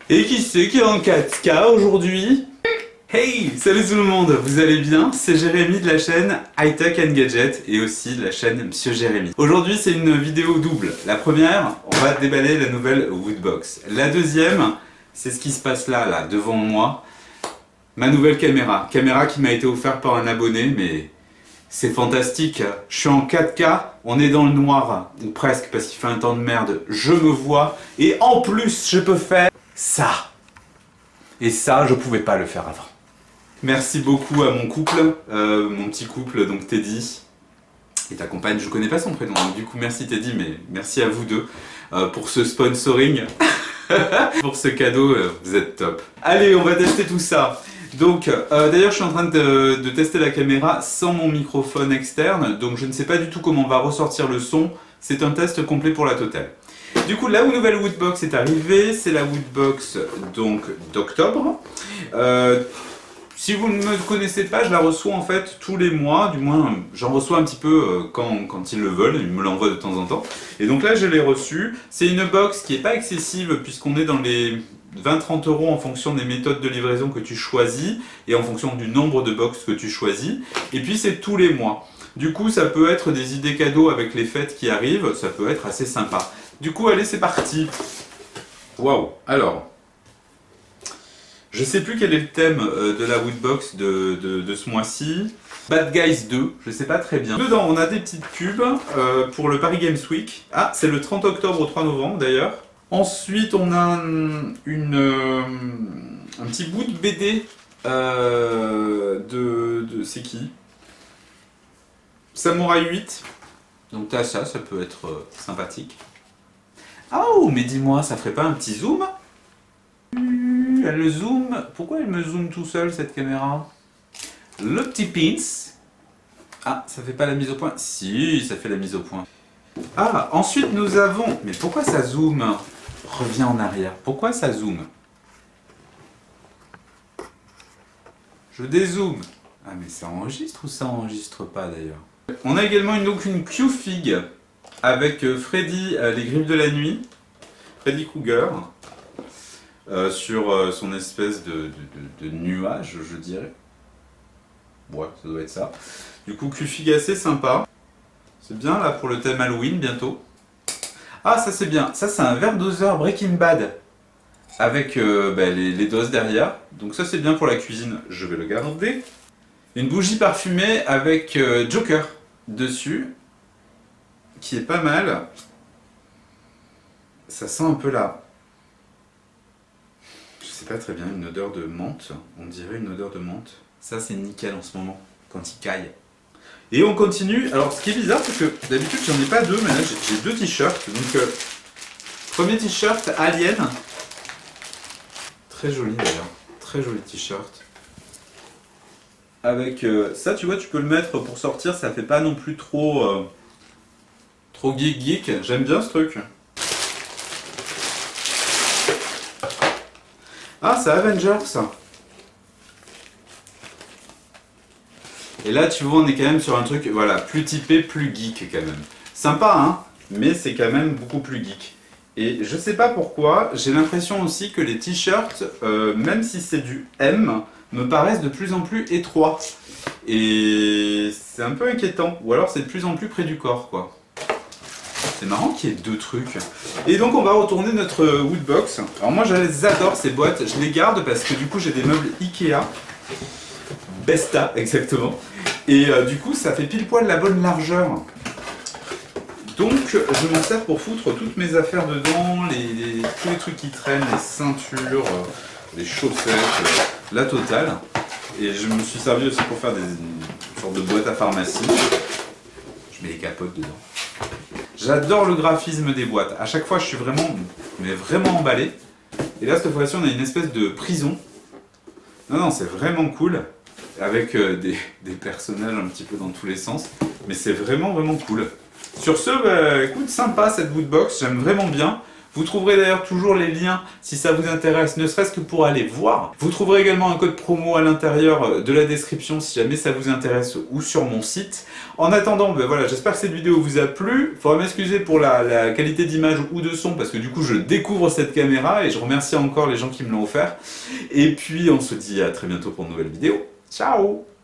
Et qui c'est qui est en 4K aujourd'hui? Hey, salut tout le monde, vous allez bien? C'est Jérémy de la chaîne High-Tech and Gadget et aussi de la chaîne Monsieur Jérémy. Aujourd'hui c'est une vidéo double. La première, on va déballer la nouvelle Woodbox. La deuxième, c'est ce qui se passe là devant moi. Ma nouvelle caméra. Caméra qui m'a été offerte par un abonné, mais c'est fantastique. Je suis en 4K, on est dans le noir, ou presque, parce qu'il fait un temps de merde. Je me vois, et en plus, je peux faire ça. Et ça, je pouvais pas le faire avant. Merci beaucoup à mon couple, mon petit couple, donc Teddy, et ta compagne, je connais pas son prénom, donc du coup merci Teddy, mais merci à vous deux pour ce sponsoring, pour ce cadeau, vous êtes top. Allez, on va tester tout ça. Donc, d'ailleurs je suis en train de tester la caméra sans mon microphone externe, donc je ne sais pas du tout comment va ressortir le son, c'est un test complet pour la totale. Du coup, la nouvelle Woodbox est arrivée, c'est la Woodbox donc d'octobre. Si vous ne me connaissez pas, je la reçois en fait tous les mois, du moins j'en reçois un petit peu quand ils le veulent, ils me l'envoient de temps en temps. Et donc là je l'ai reçue, c'est une box qui n'est pas excessive puisqu'on est dans les 20-30 € en fonction des méthodes de livraison que tu choisis et en fonction du nombre de box que tu choisis. Et puis c'est tous les mois. Du coup ça peut être des idées cadeaux avec les fêtes qui arrivent, ça peut être assez sympa. Du coup allez c'est parti. Waouh, alors... Je sais plus quel est le thème de la Woodbox de ce mois-ci. Bad Guys 2, je sais pas très bien. Dedans, on a des petites pubs pour le Paris Games Week. Ah, c'est le 30 octobre au 3 novembre d'ailleurs. Ensuite, on a un petit bout de BD c'est qui? Samouraï 8. Donc t'as ça, ça peut être sympathique. Oh, mais dis-moi, ça ferait pas un petit zoom? Elle le zoom. Pourquoi elle me zoome tout seul cette caméra? Le petit pins. Ah, ça fait pas la mise au point? Si, ça fait la mise au point. Ah, ensuite nous avons... Mais pourquoi ça zoome? Reviens en arrière. Pourquoi ça zoome? Je dézoome. Ah, mais ça enregistre ou ça enregistre pas d'ailleurs? On a également donc une Q-Fig avec Freddy, les griffes de la nuit. Freddy Krueger. Sur son espèce de nuage, je dirais. Ouais, ça doit être ça. Du coup, Q-Fig assez sympa. C'est bien là pour le thème Halloween bientôt. Ah, ça c'est bien. Ça c'est un verre doseur Breaking Bad. Avec les doses derrière. Donc ça c'est bien pour la cuisine, je vais le garder. Une bougie parfumée avec Joker dessus. Qui est pas mal. Ça sent un peu là. C'est pas très bien, une odeur de menthe, on dirait une odeur de menthe. Ça c'est nickel en ce moment, quand il caille. Et on continue, alors ce qui est bizarre c'est que d'habitude j'en ai pas deux, mais là j'ai deux t-shirts. Donc premier t-shirt Alien, très joli d'ailleurs, très joli t-shirt. Avec ça tu vois tu peux le mettre pour sortir, ça fait pas non plus trop geek, j'aime bien ce truc. Ah, c'est Avengers ça. Et là, tu vois, on est quand même sur un truc, voilà, plus typé, plus geek quand même. Sympa, hein, mais c'est quand même beaucoup plus geek. Et je sais pas pourquoi, j'ai l'impression aussi que les t-shirts, même si c'est du M, me paraissent de plus en plus étroits. Et c'est un peu inquiétant. Ou alors c'est de plus en plus près du corps, quoi. C'est marrant qu'il y ait deux trucs. Et donc on va retourner notre Woodbox. Alors moi j'adore ces boîtes, je les garde parce que du coup j'ai des meubles Ikea. Besta exactement. Et du coup ça fait pile poil la bonne largeur. Donc je m'en sers pour foutre toutes mes affaires dedans, tous les trucs qui traînent, les ceintures, les chaussettes, la totale. Et je me suis servi aussi pour faire une sorte de boîte à pharmacie. Je mets les capotes dedans. J'adore le graphisme des boîtes. À chaque fois, je suis vraiment emballé. Et là, cette fois-ci, on a une espèce de prison. Non, c'est vraiment cool. Avec des personnages un petit peu dans tous les sens. Mais c'est vraiment cool. Sur ce, écoute, sympa cette Woodbox. J'aime vraiment bien. Vous trouverez d'ailleurs toujours les liens si ça vous intéresse, ne serait-ce que pour aller voir. Vous trouverez également un code promo à l'intérieur de la description si jamais ça vous intéresse ou sur mon site. En attendant, ben voilà, j'espère que cette vidéo vous a plu. Il faudra m'excuser pour la qualité d'image ou de son parce que du coup je découvre cette caméra et je remercie encore les gens qui me l'ont offert. Et puis on se dit à très bientôt pour une nouvelle vidéo. Ciao!